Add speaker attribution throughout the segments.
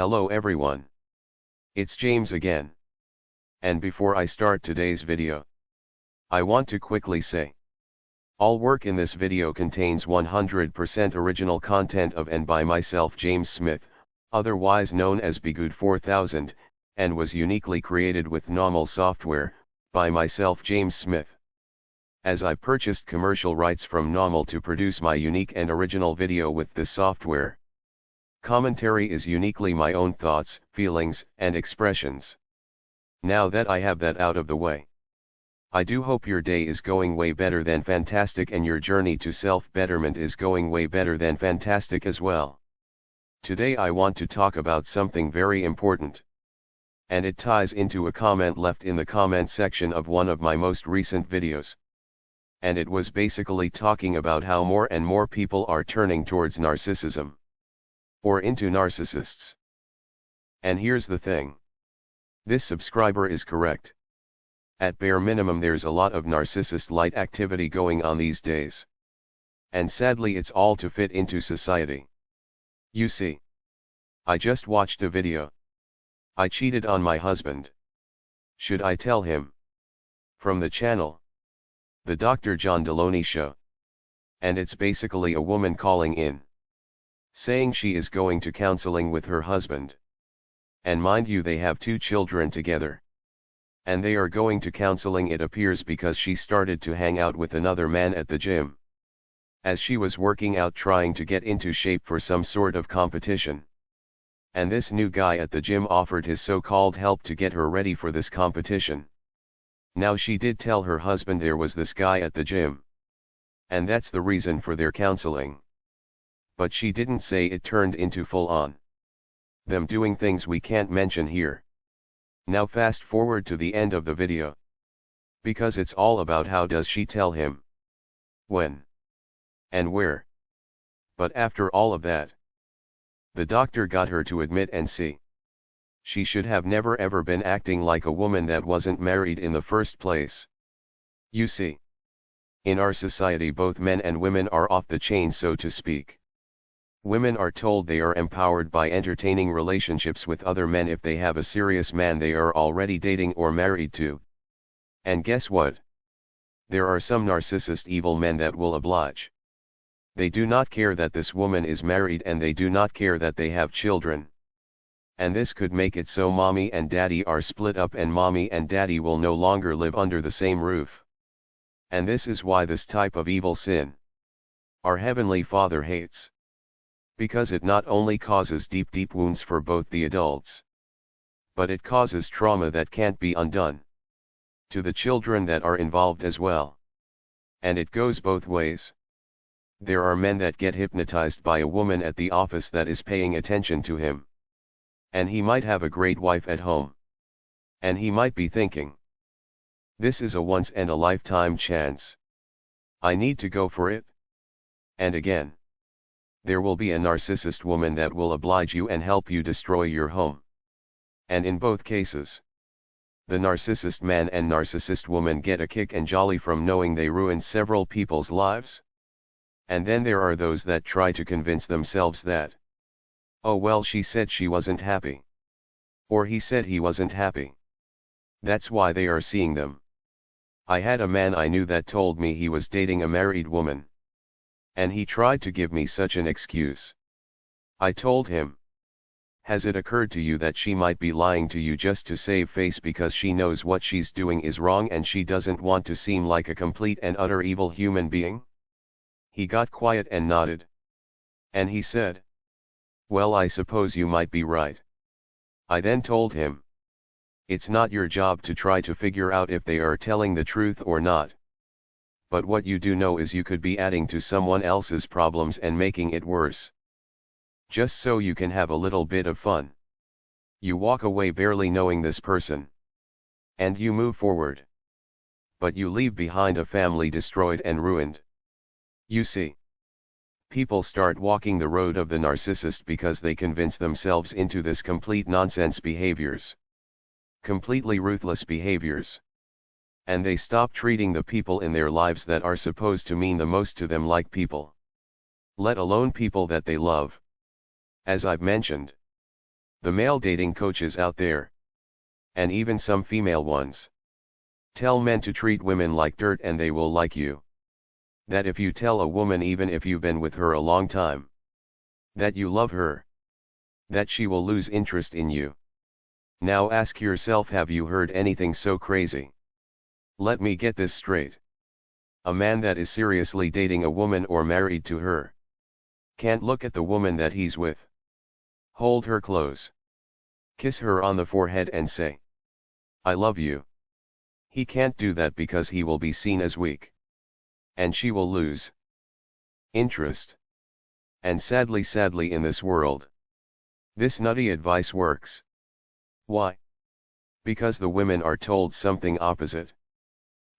Speaker 1: Hello everyone. It's James again. And before I start today's video, I want to quickly say, all work in this video contains 100% original content of and by myself James Smith, otherwise known as Bgood 4000, and was uniquely created with NAWMAL software, by myself James Smith. As I purchased commercial rights from NAWMAL to produce my unique and original video with this software. Commentary is uniquely my own thoughts, feelings, and expressions. Now that I have that out of the way, I do hope your day is going way better than fantastic and your journey to self-betterment is going way better than fantastic as well. Today I want to talk about something very important. And it ties into a comment left in the comment section of one of my most recent videos. And it was basically talking about how more and more people are turning towards narcissism. Or into narcissists. And here's the thing. This subscriber is correct. At bare minimum there's a lot of narcissist-light activity going on these days. And sadly it's all to fit into society. You see, I just watched a video. I cheated on my husband. Should I tell him? From the channel, The Dr. John Deloney Show. And it's basically a woman calling in, saying she is going to counseling with her husband. And mind you, they have 2 children together. And they are going to counseling, it appears, because she started to hang out with another man at the gym. As she was working out trying to get into shape for some sort of competition. And this new guy at the gym offered his so-called help to get her ready for this competition. Now she did tell her husband there was this guy at the gym. And that's the reason for their counseling. But she didn't say it turned into full-on them doing things we can't mention here. Now fast forward to the end of the video. Because it's all about how does she tell him, when, and where. But after all of that, the doctor got her to admit and see. She should have never ever been acting like a woman that wasn't married in the first place. You see, in our society both men and women are off the chain, so to speak. Women are told they are empowered by entertaining relationships with other men if they have a serious man they are already dating or married to. And guess what? There are some narcissist evil men that will oblige. They do not care that this woman is married and they do not care that they have children. And this could make it so mommy and daddy are split up and mommy and daddy will no longer live under the same roof. And this is why this type of evil sin, our Heavenly Father hates. Because it not only causes deep wounds for both the adults, but it causes trauma that can't be undone to the children that are involved as well. And it goes both ways. There are men that get hypnotized by a woman at the office that is paying attention to him. And he might have a great wife at home. And he might be thinking, this is a once and a lifetime chance. I need to go for it. And again, there will be a narcissist woman that will oblige you and help you destroy your home. And in both cases, the narcissist man and narcissist woman get a kick and jolly from knowing they ruined several people's lives. And then there are those that try to convince themselves that, oh well, she said she wasn't happy. Or he said he wasn't happy. That's why they are seeing them. I had a man I knew that told me he was dating a married woman. And he tried to give me such an excuse. I told him, has it occurred to you that she might be lying to you just to save face because she knows what she's doing is wrong and she doesn't want to seem like a complete and utter evil human being? He got quiet and nodded. And he said, well, I suppose you might be right. I then told him, it's not your job to try to figure out if they are telling the truth or not. But what you do know is you could be adding to someone else's problems and making it worse. Just so you can have a little bit of fun. You walk away barely knowing this person. And you move forward. But you leave behind a family destroyed and ruined. You see, people start walking the road of the narcissist because they convince themselves into this complete nonsense behaviors. Completely ruthless behaviors. And they stop treating the people in their lives that are supposed to mean the most to them like people. Let alone people that they love. As I've mentioned, The male dating coaches out there, and even some female ones, tell men to treat women like dirt and they will like you. That if you tell a woman, even if you've been with her a long time, that you love her, that she will lose interest in you. Now ask yourself, have you heard anything so crazy? Let me get this straight. A man that is seriously dating a woman or married to her can't look at the woman that he's with, hold her close, kiss her on the forehead and say, "I love you." He can't do that because he will be seen as weak. And she will lose interest. And sadly in this world, this nutty advice works. Why? Because the women are told something opposite.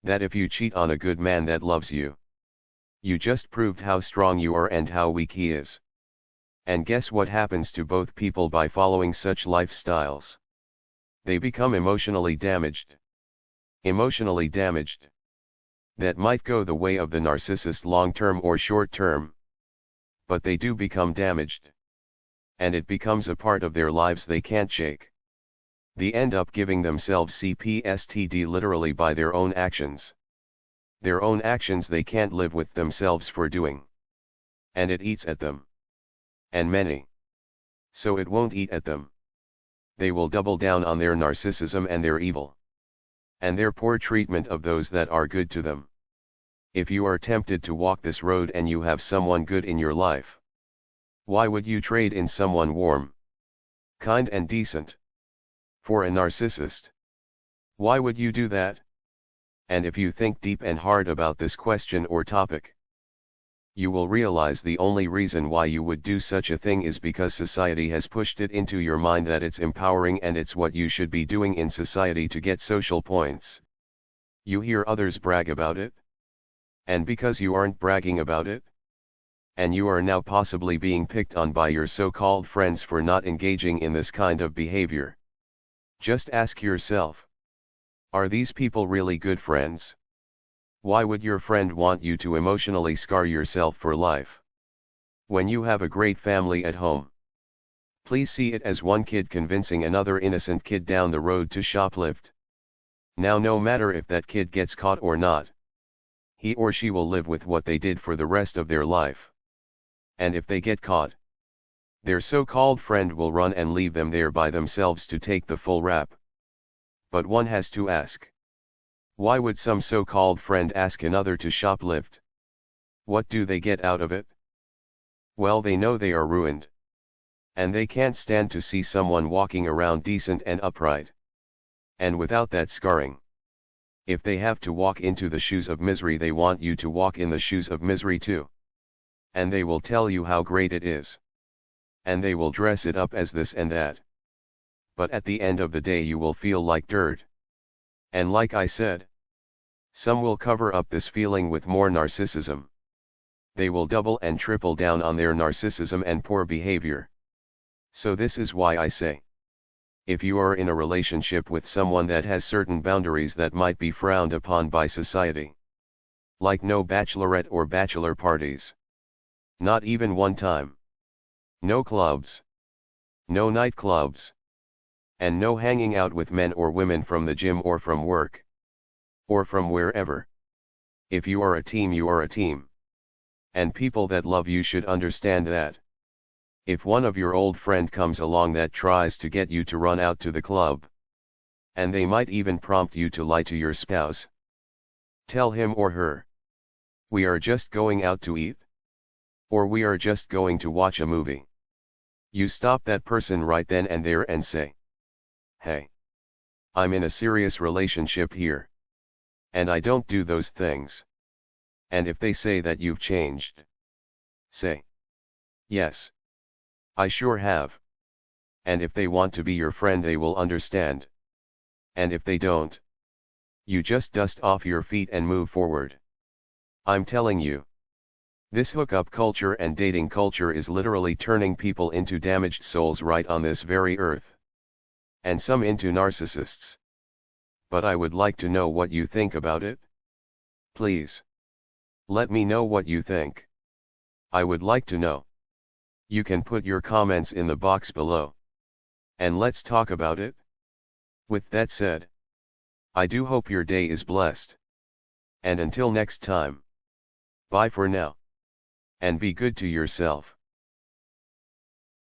Speaker 1: That if you cheat on a good man that loves you, you just proved how strong you are and how weak he is. And guess what happens to both people by following such lifestyles? They become emotionally damaged. Emotionally damaged. That might go the way of the narcissist long-term or short-term. But they do become damaged. And it becomes a part of their lives they can't shake. They end up giving themselves CPSTD literally by their own actions. Their own actions they can't live with themselves for doing. And it eats at them. And many. So it won't eat at them. They will double down on their narcissism and their evil. And their poor treatment of those that are good to them. If you are tempted to walk this road and you have someone good in your life, why would you trade in someone warm, kind and decent for a narcissist? Why would you do that? And if you think deep and hard about this question or topic, you will realize the only reason why you would do such a thing is because society has pushed it into your mind that it's empowering and it's what you should be doing in society to get social points. You hear others brag about it. And because you aren't bragging about it, and you are now possibly being picked on by your so-called friends for not engaging in this kind of behavior. Just ask yourself, are these people really good friends? Why would your friend want you to emotionally scar yourself for life? When you have a great family at home, please see it as one kid convincing another innocent kid down the road to shoplift. Now no matter if that kid gets caught or not, he or she will live with what they did for the rest of their life. And if they get caught, their so-called friend will run and leave them there by themselves to take the full rap. But one has to ask, why would some so-called friend ask another to shoplift? What do they get out of it? Well, they know they are ruined. And they can't stand to see someone walking around decent and upright. And without that scarring. If they have to walk into the shoes of misery, they want you to walk in the shoes of misery too. And they will tell you how great it is. And they will dress it up as this and that. But at the end of the day you will feel like dirt. And like I said, some will cover up this feeling with more narcissism. They will double and triple down on their narcissism and poor behavior. So this is why I say, if you are in a relationship with someone that has certain boundaries that might be frowned upon by society, like no bachelorette or bachelor parties, not even one time, no clubs, no nightclubs, and no hanging out with men or women from the gym or from work, or from wherever. If you are a team, you are a team. And people that love you should understand that. If one of your old friend comes along that tries to get you to run out to the club, and they might even prompt you to lie to your spouse, tell him or her, we are just going out to eat, or we are just going to watch a movie. You stop that person right then and there and say, hey, I'm in a serious relationship here. And I don't do those things. And if they say that you've changed, say, yes, I sure have. And if they want to be your friend, they will understand. And if they don't, you just dust off your feet and move forward. I'm telling you, this hookup culture and dating culture is literally turning people into damaged souls right on this very earth. And some into narcissists. But I would like to know what you think about it. Please. Let me know what you think. I would like to know. You can put your comments in the box below. and let's talk about it. With that said, I do hope your day is blessed. And until next time, bye for now. And be good to yourself.